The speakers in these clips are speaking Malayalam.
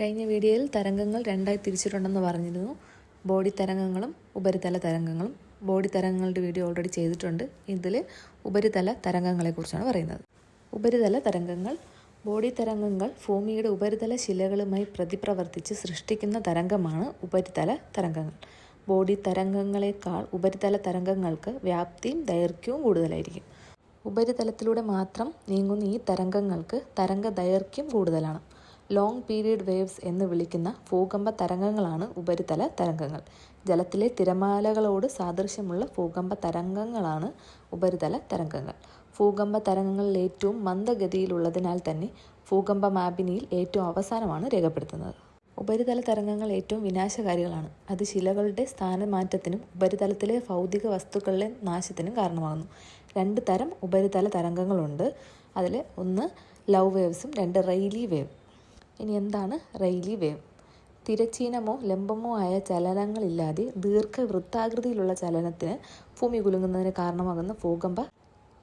കഴിഞ്ഞ വീഡിയോയിൽ തരംഗങ്ങൾ രണ്ടായി തിരിച്ചിട്ടുണ്ടെന്ന് പറഞ്ഞിരുന്നു. ബോഡി തരംഗങ്ങളും ഉപരിതല തരംഗങ്ങളും. ബോഡി തരംഗങ്ങളുടെ വീഡിയോ ഓൾറെഡി ചെയ്തിട്ടുണ്ട്. ഇതിൽ ഉപരിതല തരംഗങ്ങളെക്കുറിച്ചാണ് പറയുന്നത്. ഉപരിതല തരംഗങ്ങൾ. ബോഡി തരംഗങ്ങൾ ഭൂമിയുടെ ഉപരിതല ശിലകളുമായി പ്രതിപ്രവർത്തിച്ച് സൃഷ്ടിക്കുന്ന തരംഗമാണ് ഉപരിതല തരംഗങ്ങൾ. ബോഡി തരംഗങ്ങളെക്കാൾ ഉപരിതല തരംഗങ്ങൾക്ക് വ്യാപ്തിയും ദൈർഘ്യവും കൂടുതലായിരിക്കും. ഉപരിതലത്തിലൂടെ മാത്രം നീങ്ങുന്ന ഈ തരംഗങ്ങൾക്ക് തരംഗ ദൈർഘ്യം കൂടുതലാണ്. ലോങ് പീരിയഡ് വേവ്സ് എന്ന് വിളിക്കുന്ന ഭൂകമ്പ തരംഗങ്ങളാണ് ഉപരിതല തരംഗങ്ങൾ. ജലത്തിലെ തിരമാലകളോട് സാദൃശ്യമുള്ള ഭൂകമ്പ തരംഗങ്ങളാണ് ഉപരിതല തരംഗങ്ങൾ. ഭൂകമ്പ തരംഗങ്ങളിൽ ഏറ്റവും മന്ദഗതിയിലുള്ളതിനാൽ തന്നെ ഭൂകമ്പ മാപിനിയിൽ ഏറ്റവും അവസാനമാണ് രേഖപ്പെടുത്തുന്നത്. ഉപരിതല തരംഗങ്ങൾ ഏറ്റവും വിനാശകാരികളാണ്. അത് ശിലകളുടെ സ്ഥാനമാറ്റത്തിനും ഉപരിതലത്തിലെ ഭൗതിക വസ്തുക്കളുടെ നാശത്തിനും കാരണമാകുന്നു. 2 തരം ഉപരിതല തരംഗങ്ങളുണ്ട്. അതിൽ ഒന്ന് ലവ് വേവ്സും 2 റെയ്ലി വേവ്. ഇനി എന്താണ് റെയ്ലി വേവ്? തിരച്ചീനമോ ലംബമോ ആയ ചലനങ്ങളില്ലാതെ ദീർഘവൃത്താകൃതിയിലുള്ള ചലനത്തിന് ഭൂമി കുലുങ്ങുന്നതിന് കാരണമാകുന്ന ഭൂകമ്പ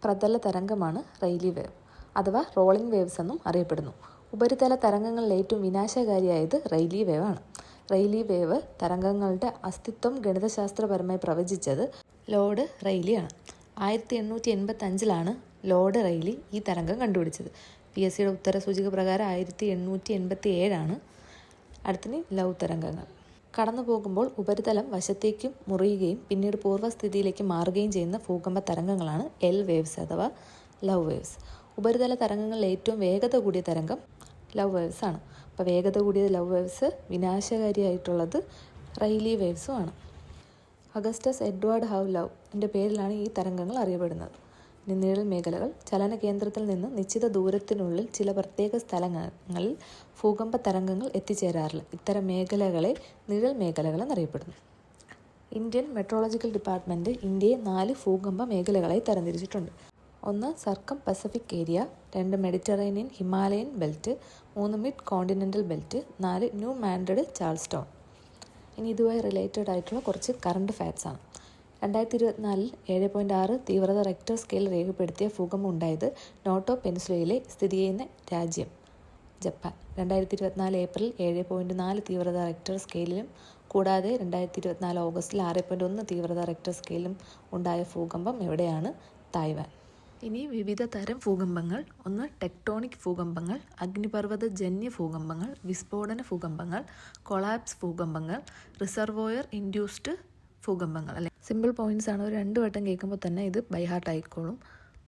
പ്രതല തരംഗമാണ് റെയ്ലി വേവ് അഥവാ റോളിംഗ് വേവ്സ് എന്നും അറിയപ്പെടുന്നു. ഉപരിതല തരംഗങ്ങളിൽ ഏറ്റവും വിനാശകാരിയായത് റെയ്ലി വേവാണ്. റെയ്ലി വേവ് തരംഗങ്ങളുടെ അസ്തിത്വം ഗണിതശാസ്ത്രപരമായി പ്രവചിച്ചത് ലോർഡ് റെയ്ലിയാണ്. 1885 ലോർഡ് റെയ്ലി ഈ തരംഗം കണ്ടുപിടിച്ചത്. PSCയുടെ ഉത്തരസൂചിക പ്രകാരം 1887. അടുത്തിന് ലവ് തരംഗങ്ങൾ. കടന്നു പോകുമ്പോൾ ഉപരിതലം വശത്തേക്കും മുറിയുകയും പിന്നീട് പൂർവ്വസ്ഥിതിയിലേക്ക് മാറുകയും ചെയ്യുന്ന ഭൂകമ്പ തരംഗങ്ങളാണ് എൽ വേവ്സ് അഥവാ ലവ് വേവ്സ്. ഉപരിതല തരംഗങ്ങളിൽ ഏറ്റവും വേഗത കൂടിയ തരംഗം ലവ് വേവ്സ് ആണ്. അപ്പോൾ വേഗത കൂടിയ ലവ് വേവ്സ്, വിനാശകാരിയായിട്ടുള്ളത് റെയ്ലി വേവ്സും ആണ്. അഗസ്റ്റസ് എഡ്വേർഡ് ഹവ് ലവ് എൻ്റെ പേരിലാണ് ഈ തരംഗങ്ങൾ അറിയപ്പെടുന്നത്. നിഴൽ മേഖലകൾ. ചലന കേന്ദ്രത്തിൽ നിന്ന് നിശ്ചിത ദൂരത്തിനുള്ളിൽ ചില പ്രത്യേക സ്ഥലങ്ങളിൽ ഭൂകമ്പ തരംഗങ്ങൾ എത്തിച്ചേരാറില്ല. ഇത്തരം മേഖലകളെ നിഴൽ മേഖലകൾ എന്നറിയപ്പെടുന്നു. ഇന്ത്യൻ മെട്രോളജിക്കൽ ഡിപ്പാർട്ട്മെൻറ്റ് ഇന്ത്യയെ 4 ഭൂകമ്പ മേഖലകളായി തരംതിരിച്ചിട്ടുണ്ട്. 1 circum pacific area, 2 Mediterranean Himalayan belt, 3 mid continental belt, 4 New Madrid Charleston. ഇനി ഇതുമായി റിലേറ്റഡ് ആയിട്ടുള്ള കുറച്ച് കറണ്ട് ഫാക്ട്സ് ആണ്. 2024 7.6 തീവ്രത റെക്ടർ സ്കെയിൽ രേഖപ്പെടുത്തിയ ഭൂകമ്പം ഉണ്ടായത് നോട്ടോ പെനിൻസുലയിൽ സ്ഥിതി ചെയ്യുന്ന രാജ്യം ജപ്പാൻ. 2024 ഏപ്രിൽ 7.4 തീവ്രത റെക്ടർ സ്കെയിലും കൂടാതെ 2024 ഓഗസ്റ്റിൽ 6.1 തീവ്രത റെക്ടർ സ്കെയിലും ഉണ്ടായ ഭൂകമ്പം എവിടെയാണ്? തായ്വാൻ. ഇനി വിവിധ തരം ഭൂകമ്പങ്ങൾ. 1 ടെക്ടോണിക് ഭൂകമ്പങ്ങൾ, അഗ്നിപർവ്വത ജന്യ ഭൂകമ്പങ്ങൾ, വിസ്ഫോടന ഭൂകമ്പങ്ങൾ, കൊളാപ്സ് ഭൂകമ്പങ്ങൾ, റിസർവോയർ ഇൻഡ്യൂസ്ഡ് ഭൂകമ്പങ്ങൾ. അല്ലെ, സിമ്പിൾ പോയിന്റ്സ് ആണ്. ഒരു 2 വട്ടം കേൾക്കുമ്പോൾ തന്നെ ഇത് ബൈ ഹാർട്ട് ആയിക്കോളും.